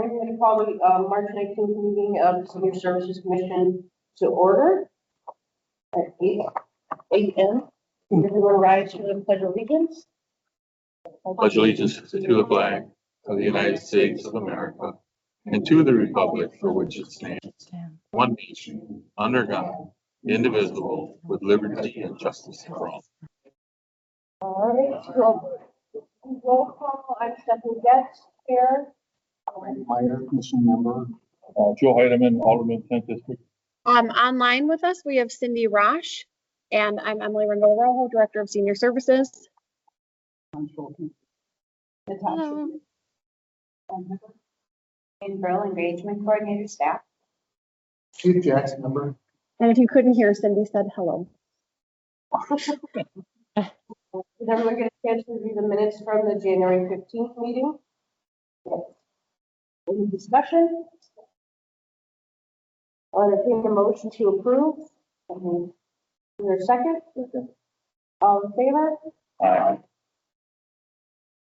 I'm going to call the March 19th meeting of the Senior Services Commission to order at 8 a.m. Everyone rise to the Pledge of Allegiance. Pledge allegiance to the flag of the United States of America and to the republic for which it stands, one nation, under God, indivisible, with liberty and justice for all. All right, so roll call. I'm Stephanie Getz, Chair. Meyer, Commission Member. Joe Heidemann, Alderman 10th District. Online with us, we have Cindy Rosh, and I'm Emily Rangel-Rojo, Director of Senior Services. Natasha. And Brill, Engagement Coordinator, staff. Chief Jackson, Member. And if you couldn't hear, Cindy said hello. Is everyone get a chance to review the minutes from the January 15th meeting? Yes. Any discussion? I'll entertain a motion to approve. Is there a second? All in favor? Aye.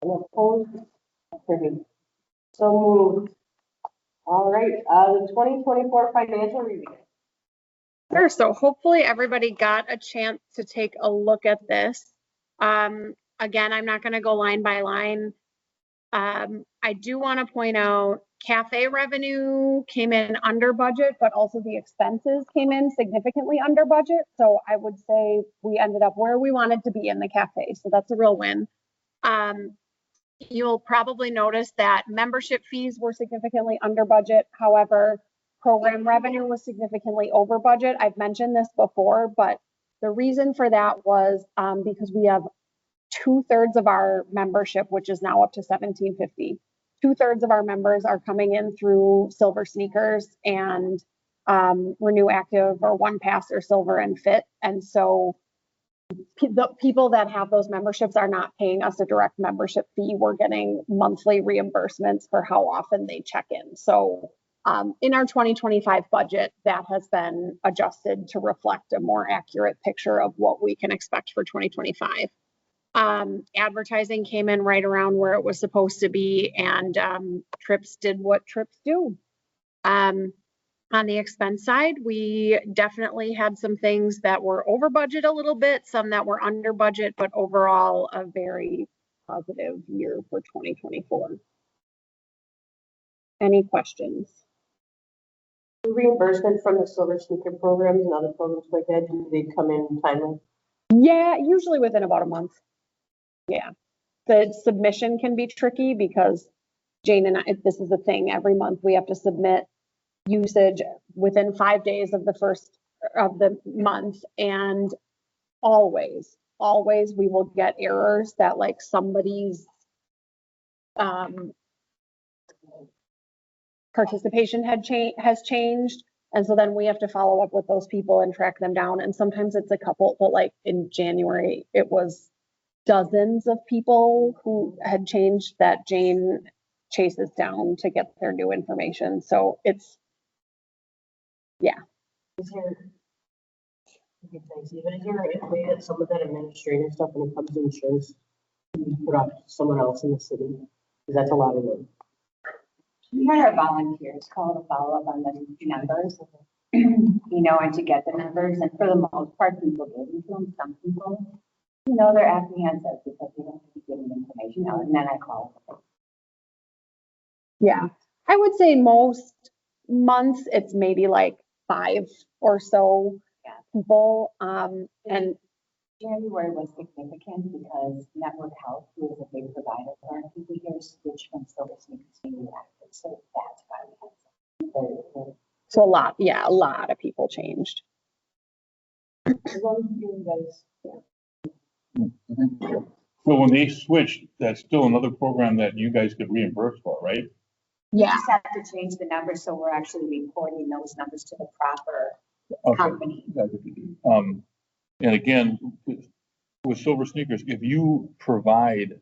And opposed? So moved. All right, the 2024 financial review. Sure, so hopefully everybody got a chance to take a look at this. Again, I'm not going to go line by line. I do want to point out cafe revenue came in under budget, but also the expenses came in significantly under budget. So I would say we ended up where we wanted to be in the cafe. So that's a real win. You'll probably notice that membership fees were significantly under budget. However, program revenue was significantly over budget. I've mentioned this before, but the reason for that was because we have 2/3 of our membership, which is now up to 1,750. 2/3 of our members are coming in through Silver Sneakers and Renew Active or One Pass or Silver and Fit. And so the people that have those memberships are not paying us a direct membership fee. We're getting monthly reimbursements for how often they check in. So in our 2025 budget, that has been adjusted to reflect a more accurate picture of what we can expect for 2025. Advertising came in right around where it was supposed to be, and trips did what trips do. On the expense side, we definitely had some things that were over budget a little bit, some that were under budget, but overall a very positive year for 2024. Any questions? Reimbursement from the Silver Sneaker programs and other programs like that, do they come in timely? Yeah, usually within about a month. Yeah, the submission can be tricky because Jane and I, this is the thing, every month we have to submit usage within 5 days of the first of the month, and always we will get errors that like somebody's participation has changed, and so then we have to follow up with those people and track them down, and sometimes it's a couple, but like in January it was dozens of people who had changed that Jane chases down to get their new information. So it's, yeah. Is there a way that some of that administrative stuff when it comes to insurance can be put off to someone else in the city? Because that's a lot of work. We hire volunteers call to follow up on the numbers, and to get the numbers. And for the most part, people give them to them. Some people, they're apprehensive because they don't keep getting information out. And then I call them. Yeah, I would say most months it's maybe like 5 or so people. And January was significant because Network Health, who is a big provider for our people here, switched from Silver Sneakers to Renew Active. So that's why we had some. So a lot of people changed. As long as you guys, So when they switched, that's still another program that you guys could reimburse for, right? We just have to change the numbers, so we're actually reporting those numbers to the proper company. And again, with Silver Sneakers, if you provide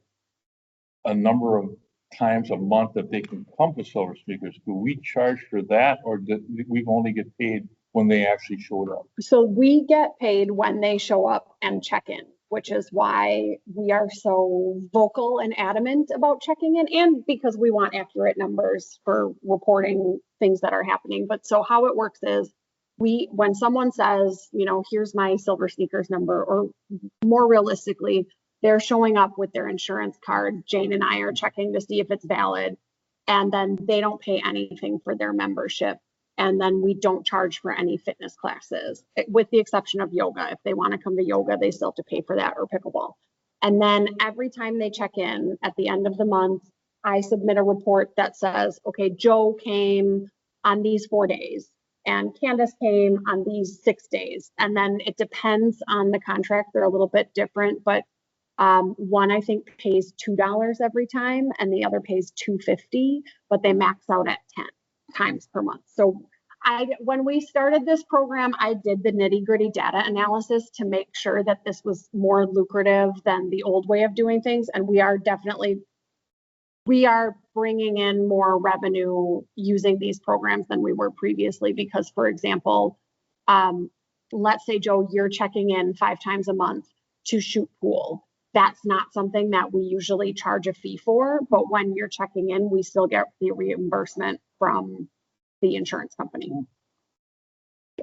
a number of times a month that they can come to Silver Sneakers, do we charge for that, or do we only get paid when they actually showed up? So we get paid when they show up and check in. which is why we are so vocal and adamant about checking in, and because we want accurate numbers for reporting things that are happening. But so how it works is when someone says, you know, here's my Silver Sneakers number, or more realistically, they're showing up with their insurance card, Jane and I are checking to see if it's valid, and then they don't pay anything for their membership. And then we don't charge for any fitness classes, with the exception of yoga. If they want to come to yoga, they still have to pay for that, or pickleball. And then every time they check in at the end of the month, I submit a report that says, okay, Joe came on these 4 days and Candace came on these 6 days. And then it depends on the contract. They're a little bit different, but one I think pays $2 every time and the other pays $2.50, but they max out at 10 times per month. So when we started this program, I did the nitty gritty data analysis to make sure that this was more lucrative than the old way of doing things. And we are bringing in more revenue using these programs than we were previously, because, for example, let's say, Joe, you're checking in 5 times a month to shoot pool. That's not something that we usually charge a fee for, but when you're checking in, we still get the reimbursement from the insurance company.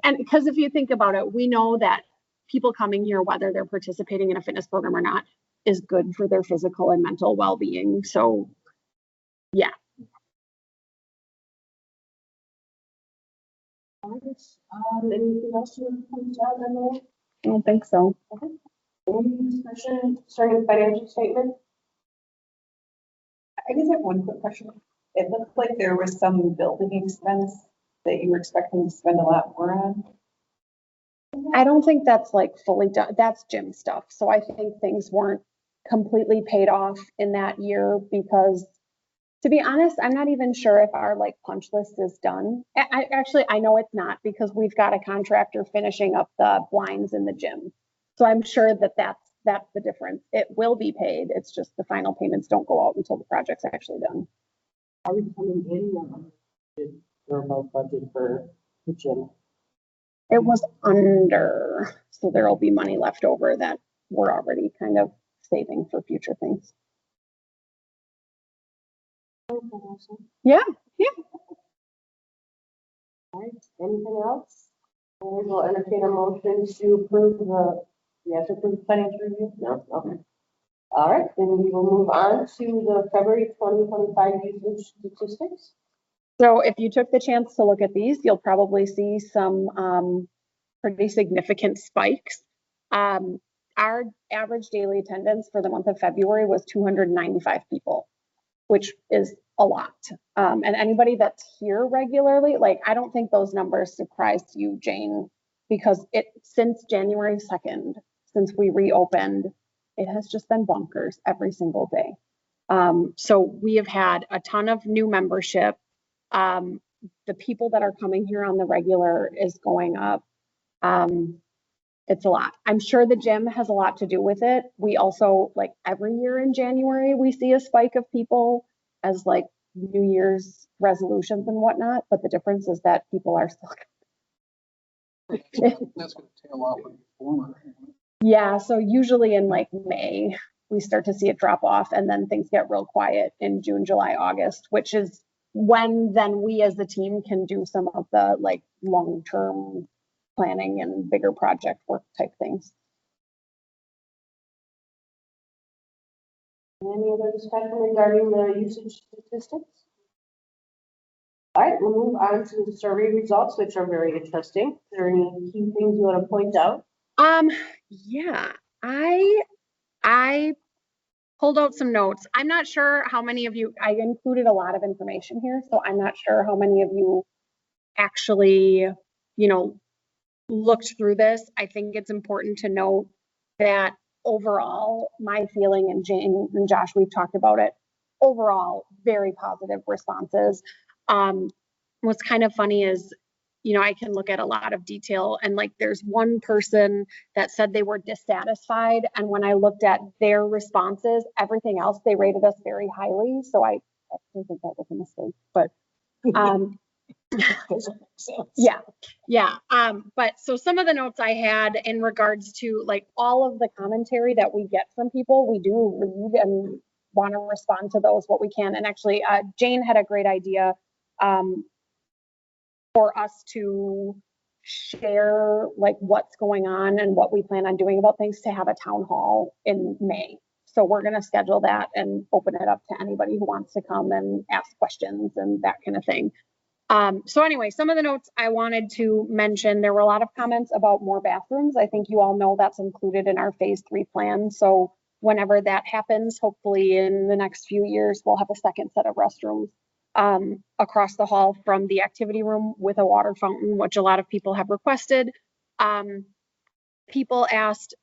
And because if you think about it, we know that people coming here, whether they're participating in a fitness program or not, is good for their physical and mental well-being. So, yeah. Anything else you want to point out, Emily? I don't think so. Okay. Any discussion starting with financial statement? I just have one quick question. It looked like there was some building expense that you were expecting to spend a lot more on. I don't think that's like fully done. That's gym stuff. So I think things weren't completely paid off in that year, because, to be honest, I'm not even sure if our like punch list is done. I know it's not, because we've got a contractor finishing up the blinds in the gym. So I'm sure that that's the difference. It will be paid. It's just the final payments don't go out until the project's actually done. Are we coming in or above budget for the gym? It was under, so there'll be money left over that we're already kind of saving for future things. Yeah. All right, anything else? We will entertain a motion to approve the financial review? No, okay. All right, then we will move on to the February 2025 usage statistics. So if you took the chance to look at these, you'll probably see some pretty significant spikes. Our average daily attendance for the month of February was 295 people, which is a lot. And anybody that's here regularly, like, I don't think those numbers surprised you, Jane, because since January 2nd, since we reopened, it has just been bonkers every single day. So we have had a ton of new membership. The people that are coming here on the regular is going up. It's a lot. I'm sure the gym has a lot to do with it. We also, like, every year in January, we see a spike of people as like New Year's resolutions and whatnot. But the difference is that people are still. That's going to tail off with the former. Yeah. So usually in like May, we start to see it drop off, and then things get real quiet in June, July, August, which is when then we as the team can do some of the like long-term planning and bigger project work type things. Any other discussion regarding the usage statistics? All right, we'll move on to the survey results, which are very interesting. Are there any key things you want to point out? Yeah, I pulled out some notes. I'm not sure how many of you, I included a lot of information here, so I'm not sure how many of you actually, looked through this. I think it's important to note that overall, my feeling, and Jane and Josh, we've talked about it, overall, very positive responses. What's kind of funny is, I can look at a lot of detail, and like there's one person that said they were dissatisfied. And when I looked at their responses, everything else, they rated us very highly. So I think that was a mistake, but Yeah, yeah. But so some of the notes I had in regards to like all of the commentary that we get from people, we do read and want to respond to those what we can. And actually, Jane had a great idea for us to share like what's going on and what we plan on doing about things to have a town hall in May. So we're going to schedule that and open it up to anybody who wants to come and ask questions and that kind of thing. So anyway, some of the notes I wanted to mention, there were a lot of comments about more bathrooms. I think you all know that's included in our phase 3 plan. So whenever that happens, hopefully in the next few years, we'll have a second set of restrooms across the hall from the activity room with a water fountain, which a lot of people have requested. People asked,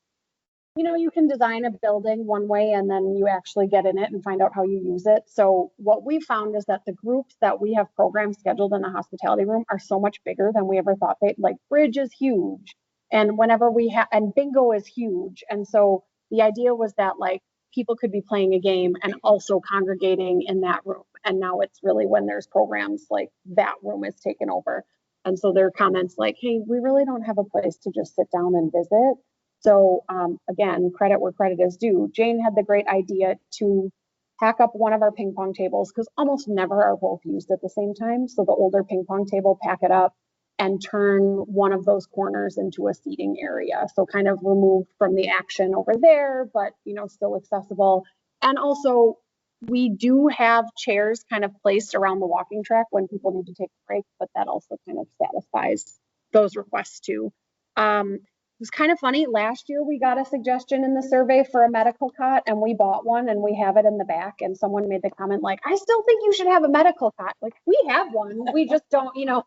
you know, you can design a building one way and then you actually get in it and find out how you use it. So what we found is that the groups that we have programs scheduled in the hospitality room are so much bigger than we ever thought. They like bridge is huge. And whenever we have, and bingo is huge. And so the idea was that like people could be playing a game and also congregating in that room. And now it's really when there's programs like that room is taken over. And so there are comments like, hey, we really don't have a place to just sit down and visit. So again, credit where credit is due. Jane had the great idea to pack up one of our ping pong tables because almost never are both used at the same time. So the older ping pong table, pack it up and turn one of those corners into a seating area. So kind of removed from the action over there, but you know, still accessible. And also we do have chairs kind of placed around the walking track when people need to take a break, but that also kind of satisfies those requests too. It was kind of funny. Last year, we got a suggestion in the survey for a medical cot and we bought one and we have it in the back. And someone made the comment like, I still think you should have a medical cot. Like we have one. We just don't, you know,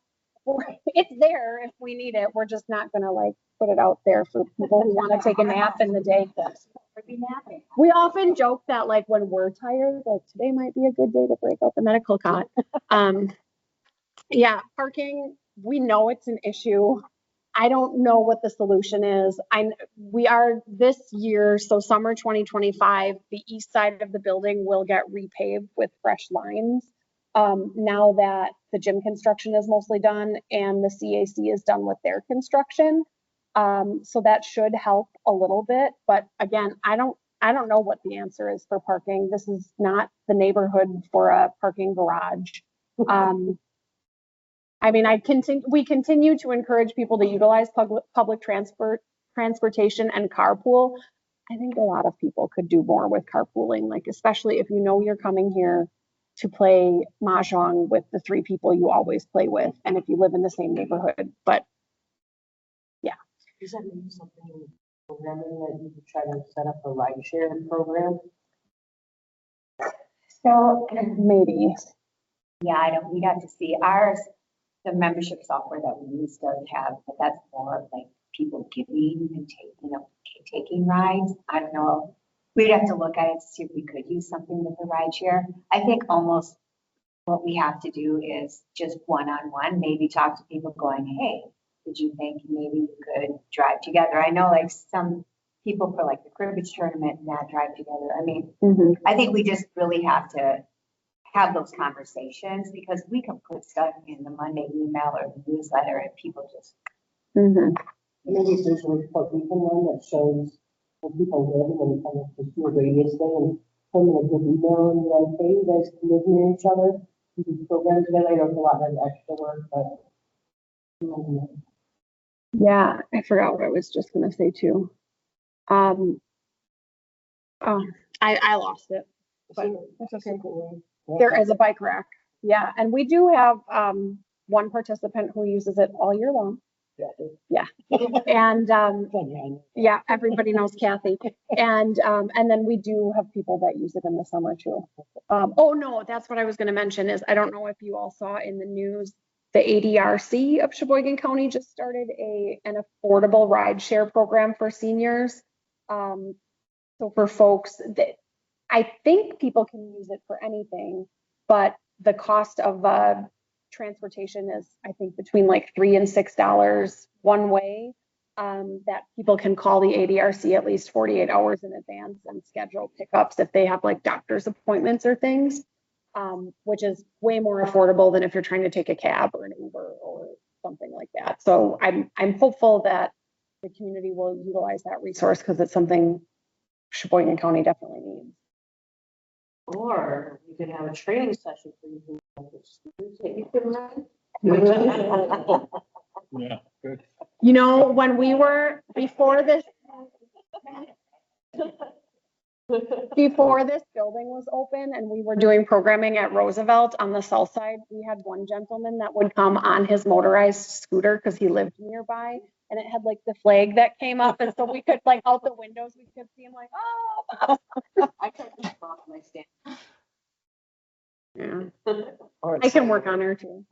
it's there if we need it. We're just not going to like put it out there for people who want to take a nap in the day. We often joke that like when we're tired, like today might be a good day to break out the medical cot. Yeah, parking, we know it's an issue. I don't know what the solution is. We are this year, so summer 2025, the east side of the building will get repaved with fresh lines. Now that the gym construction is mostly done and the CAC is done with their construction. So that should help a little bit. But again, I don't know what the answer is for parking. This is not the neighborhood for a parking garage. I mean, we continue to encourage people to utilize public transportation and carpool. I think a lot of people could do more with carpooling, like especially if you know you're coming here to play mahjong with the 3 people you always play with, and if you live in the same neighborhood. But yeah. Is that maybe something in programming that you could try to set up a ride share program? So Maybe. yeah, we'd have to see ours. The membership software that we use does have, but that's more of like people giving and taking rides. I don't know. We'd have to look at it to see if we could use something with the ride share. I think almost what we have to do is just one-on-one, maybe talk to people going, hey, did you think maybe we could drive together? I know like some people for like the cribbage tournament and that drive together. I mean, I think we just really have to have those conversations because we can put stuff in the Monday email or the newsletter and people just. Maybe if there's a report we can run that shows where people live and kind of just do a radius thing and put them in a good email and be like, hey, you guys can live near each other. You can program together. I know it's a lot of extra work, but. Yeah, I forgot what I was just going to say too. I lost it, but that's okay. There is a bike rack. Yeah, and we do have one participant who uses it all year long. Yeah, and yeah, everybody knows Kathy. And then we do have people that use it in the summer too. Oh no, that's what I was going to mention is I don't know if you all saw in the news, the ADRC of Sheboygan County just started an affordable ride share program for seniors. So for folks that I think people can use it for anything, but the cost of transportation is, I think, between like $3 and $6 one way. That people can call the ADRC at least 48 hours in advance and schedule pickups if they have like doctor's appointments or things. which is way more affordable than if you're trying to take a cab or an Uber or something like that. So I'm hopeful that the community will utilize that resource because it's something Sheboygan County definitely needs. Or we could have a training session for you. That you can run. Yeah, good. You know, when we were, before this building was open and we were doing programming at Roosevelt on the south side, we had one gentleman that would come on his motorized scooter because he lived nearby. And it had like the flag that came up. And so we could like out the windows, we could see him like, oh. I can just off my stand. Yeah, I can work on her too.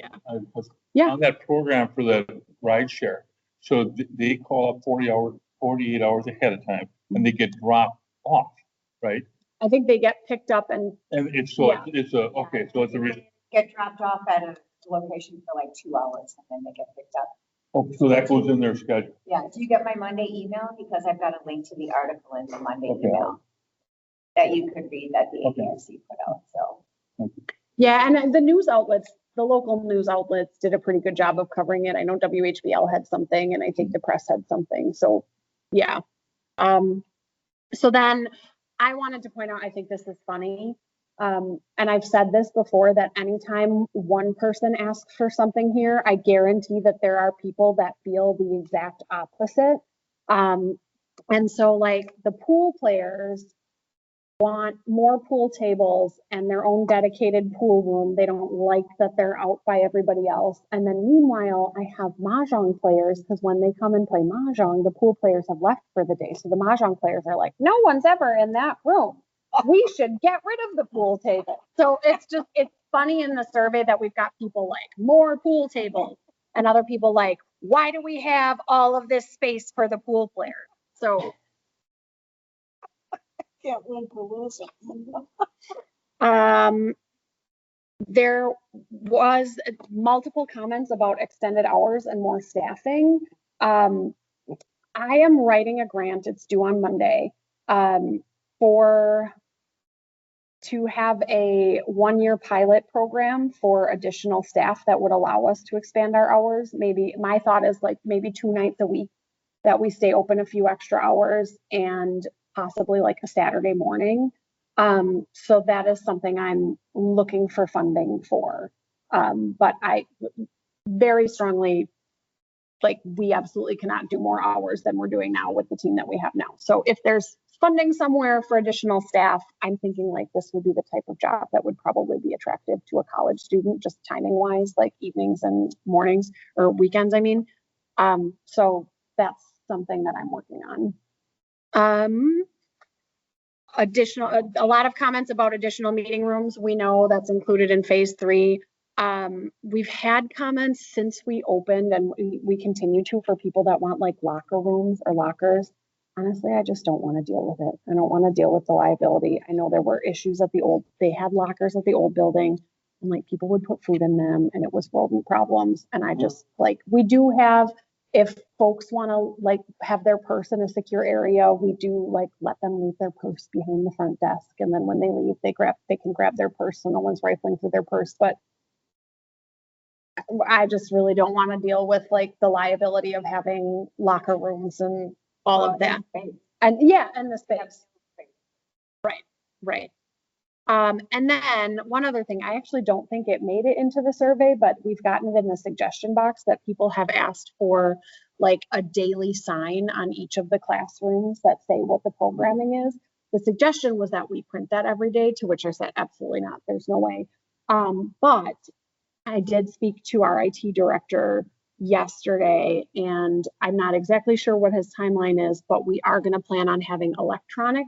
I was Yeah. On that program for the ride share. So they call up 48 hours ahead of time and they get dropped off, right? I think they get picked up and And it's so Yeah. it's a, okay, so it's a reason. Get dropped off at a location for like 2 hours and then they get picked up. Oh, so that goes in their schedule. Yeah, do you get my Monday email? Because I've got a link to the article in the Monday Okay. email that you could read that the Okay. ADRC put out, so. yeah, and the news outlets, the local news outlets did a pretty good job of covering it. I know WHBL had something and I think the press had something. So yeah. So then I wanted to point out, I think this is funny. And I've said this before, that anytime one person asks for something here, I guarantee that there are people that feel the exact opposite. And so like the pool players want more pool tables and their own dedicated pool room. They don't like that they're out by everybody else. And then meanwhile, I have mahjong players because when they come and play mahjong, the pool players have left for the day. So the mahjong players are like, no one's ever in that room. We should get rid of the pool table. So it's funny in the survey that we've got people like more pool tables and other people like, why do we have all of this space for the pool players? So Can't win for losing. there was multiple comments about extended hours and more staffing. I am writing a grant, it's due on Monday, to have a 1-year pilot program for additional staff that would allow us to expand our hours. Maybe my thought is like maybe 2 nights a week that we stay open a few extra hours and possibly like a Saturday morning. So that is something I'm looking for funding for. But I very strongly, like, we absolutely cannot do more hours than we're doing now with the team that we have now. So if there's funding somewhere for additional staff, I'm thinking like this would be the type of job that would probably be attractive to a college student, just timing wise, like evenings and mornings or weekends, I mean. So that's something that I'm working on. A lot of comments about additional meeting rooms. We know that's included in phase 3. We've had comments since we opened and we continue to for people that want like locker rooms or lockers. Honestly, I just don't want to deal with it. I don't want to deal with the liability. I know there were issues at they had lockers at the old building and like people would put food in them and it was rodent problems. And I just like, we do have, if folks want to like have their purse in a secure area, we do like let them leave their purse behind the front desk. And then when they leave, they can grab their purse so no one's rifling through their purse. But I just really don't want to deal with like the liability of having locker rooms and all of that. And yeah, and the space. Right. And then one other thing, I actually don't think it made it into the survey, but we've gotten it in the suggestion box that people have asked for like a daily sign on each of the classrooms that say what the programming is. The suggestion was that we print that every day, to which I said, absolutely not, there's no way. But I did speak to our IT director yesterday, and I'm not exactly sure what his timeline is, but we are going to plan on having electronic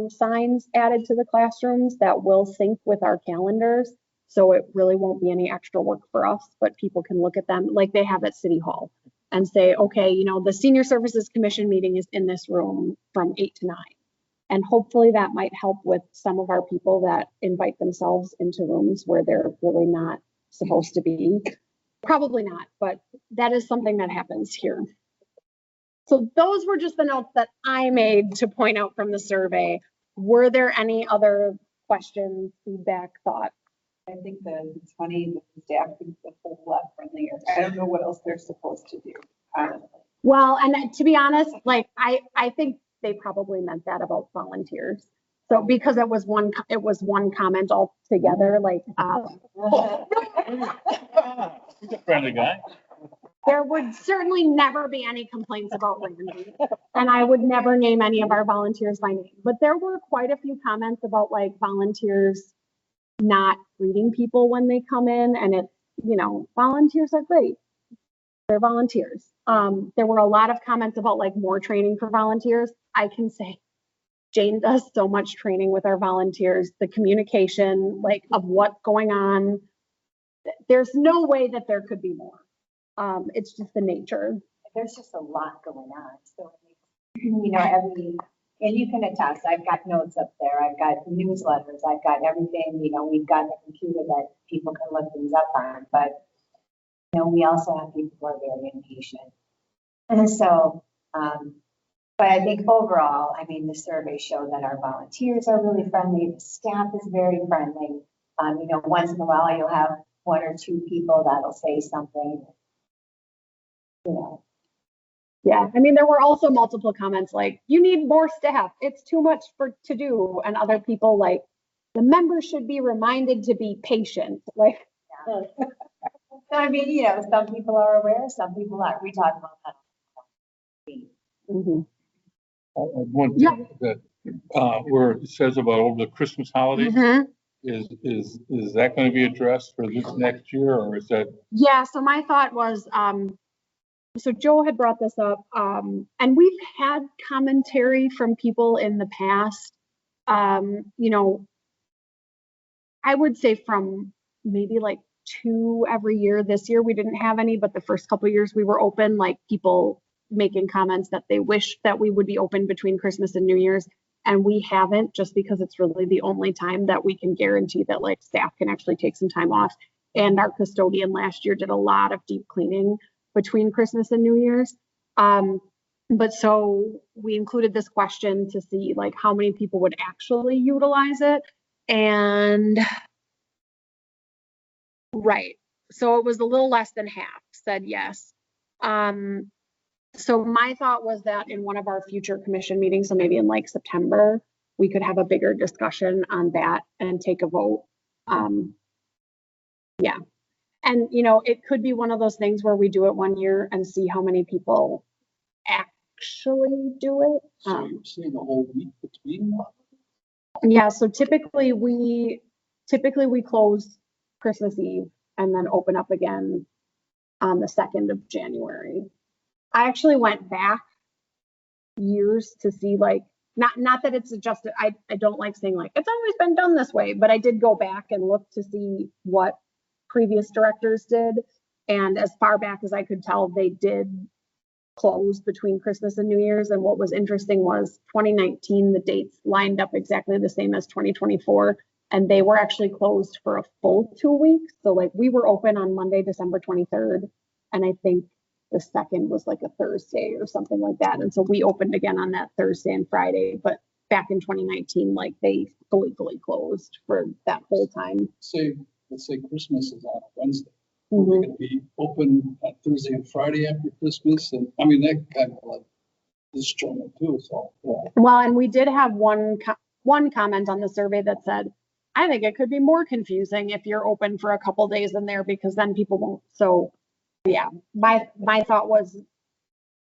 signs added to the classrooms that will sync with our calendars. So it really won't be any extra work for us, but people can look at them like they have at City Hall and say, okay, you know, the Senior Services Commission meeting is in this room from 8 to 9. And hopefully that might help with some of our people that invite themselves into rooms where they're really not supposed to be. Probably not, but that is something that happens here. So those were just the notes that I made to point out from the survey. Were there any other questions, feedback, thought. I think that it's funny that the staff thinks the whole lot friendlier. I don't know what else they're supposed to do, honestly. Well, and to be honest, like, I think they probably meant that about volunteers. So because it was one comment altogether, like, He's a friendly guy. there would certainly never be any complaints about Randy. And I would never name any of our volunteers by name, but there were quite a few comments about like volunteers not greeting people when they come in, and it's, volunteers are great. They're volunteers. There were a lot of comments about like more training for volunteers. I can say Jane does so much training with our volunteers, the communication, like, of what's going on. There's no way that there could be more. It's just the nature. There's just a lot going on. So, and you can attest, I've got notes up there. I've got newsletters. I've got everything, we've got the computer that people can look things up on, but we also have people who are very impatient. And so, but I think overall, the surveys show that our volunteers are really friendly. The staff is very friendly. Once in a while you'll have one or two people that'll say something, Yeah, there were also multiple comments like, you need more staff. It's too much to do. And other people like, the members should be reminded to be patient. Like, So, some people are aware, some people aren't. We talk about that. mhm. One Yeah. thing that, where it says about over the Christmas holidays, Mhm. is that going to be addressed for this next year, or is that? Yeah, so my thought was, so Joe had brought this up, and we've had commentary from people in the past. I would say from maybe like 2 every year. This year we didn't have any, but the first couple of years we were open, like people making comments that they wish that we would be open between Christmas and New Year's. And we haven't, just because it's really the only time that we can guarantee that like staff can actually take some time off. And our custodian last year did a lot of deep cleaning between Christmas and New Year's. But so we included this question to see like how many people would actually utilize it. And right, so it was a little less than half said yes. So my thought was that in one of our future commission meetings, so maybe in like September, we could have a bigger discussion on that and take a vote. Yeah. And, it could be one of those things where we do it one year and see how many people actually do it. So you're saying the whole week between? Yeah, so typically we close Christmas Eve and then open up again on the 2nd of January. I actually went back years to see like, not that it's adjusted. I don't like saying like, it's always been done this way, but I did go back and look to see what previous directors did. And as far back as I could tell, they did close between Christmas and New Year's. And what was interesting was 2019, the dates lined up exactly the same as 2024. And they were actually closed for a full 2 weeks. So like we were open on Monday, December 23rd. And I think the 2nd was like a Thursday or something like that. And so we opened again on that Thursday and Friday. But back in 2019, like they fully closed for that whole time. Let's say Christmas is on a Wednesday. Mhm. We're going to be open on Thursday and Friday after Christmas. And that kind of like disjointed too. So, yeah. Well, and we did have one comment on the survey that said, I think it could be more confusing if you're open for a couple days in there because then people won't. So yeah, my thought was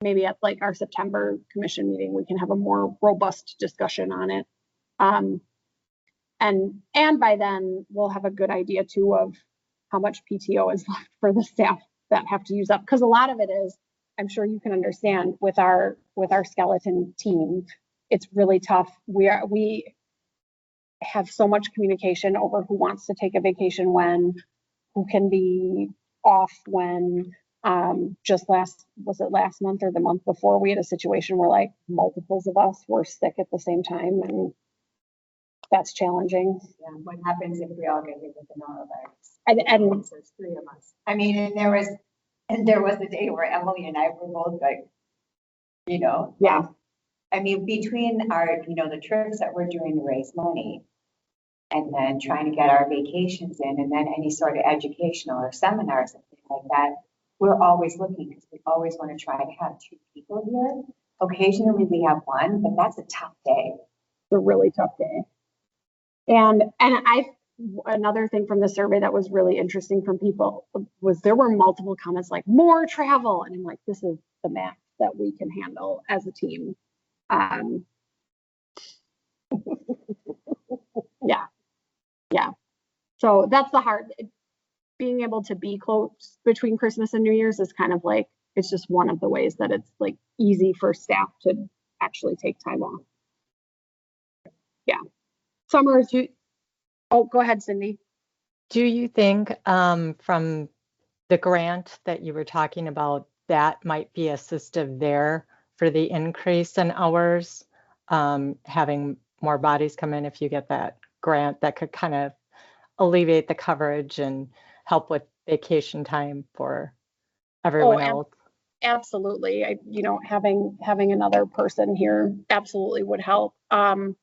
maybe at like our September commission meeting, we can have a more robust discussion on it. And by then we'll have a good idea too of how much PTO is left for the staff that have to use up. Because a lot of it is, I'm sure you can understand with our skeleton team, it's really tough. We have so much communication over who wants to take a vacation when, who can be off when. Was it last month or the month before, we had a situation where like multiples of us were sick at the same time, and that's challenging. Yeah, what happens if we all get hit with the norovirus? And There's 3 of us. And there was a day where Emily and I were both like, yeah, between our, the trips that we're doing to raise money, And then trying to get our vacations in, and then any sort of educational or seminars and things like that. We're always looking, because we always want to try to have 2 people here. Occasionally we have 1, but that's a tough day. It's a really tough day. And another thing from the survey that was really interesting from people was there were multiple comments like more travel. And I'm like, this is the max that we can handle as a team. Yeah. So that's the hard, being able to be close between Christmas and New Year's is kind of like, it's just one of the ways that it's like easy for staff to actually take time off. Yeah. Summer, oh, go ahead, Cindy. Do you think from the grant that you were talking about, that might be assistive there for the increase in hours, having more bodies come in if you get that grant that could kind of alleviate the coverage and help with vacation time for everyone else? Absolutely. Having another person here absolutely would help. And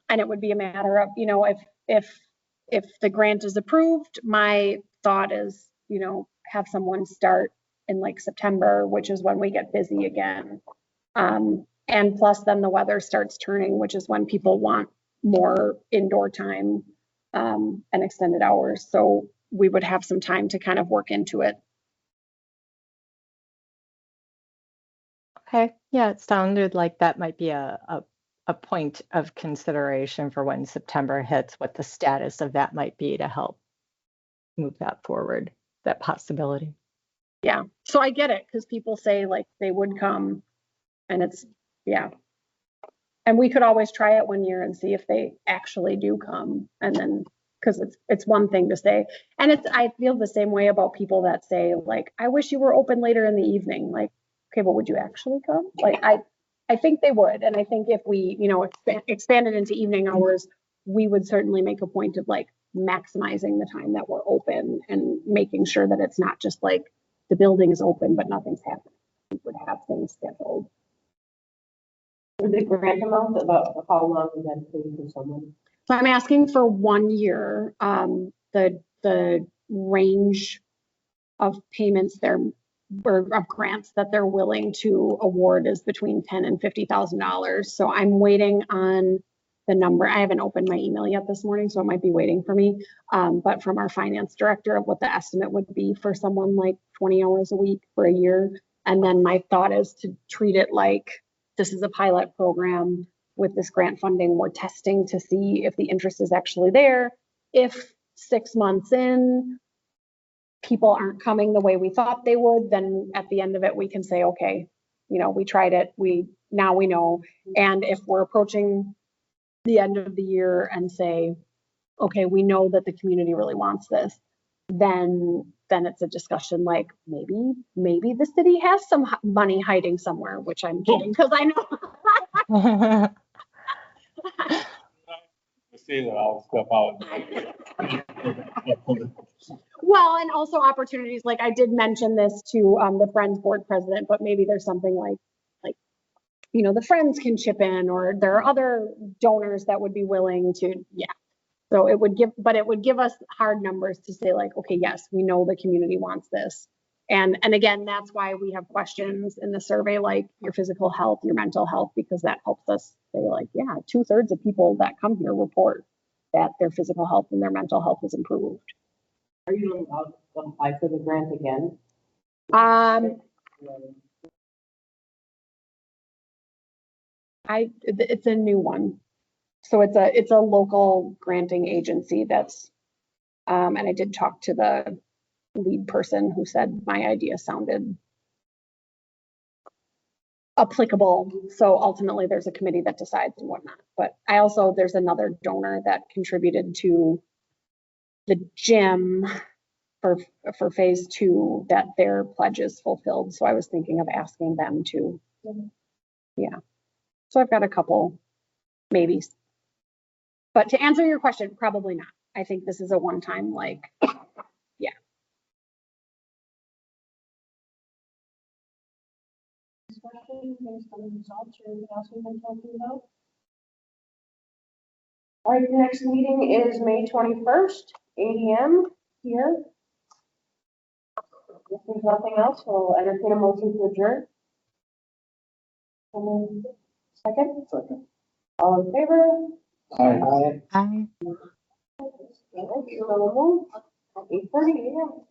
it would be a matter of, if the grant is approved, my thought is, have someone start in like September, which is when we get busy again. And plus then the weather starts turning, which is when people want more indoor time, and extended hours. So we would have some time to kind of work into it. Okay, yeah, it sounded like that might be a point of consideration for when September hits, what the status of that might be to help move that forward, that possibility. Yeah, so I get it, because people say like they would come, and yeah. And we could always try it one year and see if they actually do come, and then, because it's one thing to say, and I feel the same way about people that say like, I wish you were open later in the evening. Like, okay, but would you actually come? Like, I think they would, and I think if we, expanded into evening hours, we would certainly make a point of like maximizing the time that we're open and making sure that it's not just like the building is open but nothing's happening. We would have things scheduled. The grant amount, about how long would that take for someone? So I'm asking for 1 year. The range of payments or of grants that they're willing to award is between $10,000 and $50,000. So I'm waiting on the number. I haven't opened my email yet this morning, so it might be waiting for me. But from our finance director of what the estimate would be for someone like 20 hours a week for a year. And then my thought is to treat it like this is a pilot program. With this grant funding, we're testing to see if the interest is actually there. If 6 months in, people aren't coming the way we thought they would, then at the end of it, we can say, okay, we tried it. Now we know. And if we're approaching the end of the year and say, okay, we know that the community really wants this, then it's a discussion like maybe the city has some money hiding somewhere, which I'm kidding because I know. To say that I'll step out. Well, and also opportunities, like I did mention this to the Friends board president, but maybe there's something like, the Friends can chip in, or there are other donors that would be willing to, yeah. So it would give us hard numbers to say like, okay, yes, we know the community wants this. And again, that's why we have questions in the survey, like your physical health, your mental health, because that helps us say like, yeah, 2/3 of people that come here report that their physical health and their mental health is improved. Are you allowed to apply for the grant again? It's a new one. So it's a local granting agency that's, and I did talk to the lead person who said my idea sounded applicable. So ultimately there's a committee that decides and whatnot. But there's another donor that contributed to the gym for phase 2 that their pledge is fulfilled. So I was thinking of asking them to, yeah. So I've got a couple maybes. But to answer your question, probably not. I think this is a one-time, like, yeah. Questions based on the results or anything else we've been talking about? All right, the next meeting is May 21st, 8 AM here. If there's nothing else, we'll entertain a motion to adjourn. Second? Second. All in favor? Aye. Hi. Thank you. So we'll move at 8:30 AM.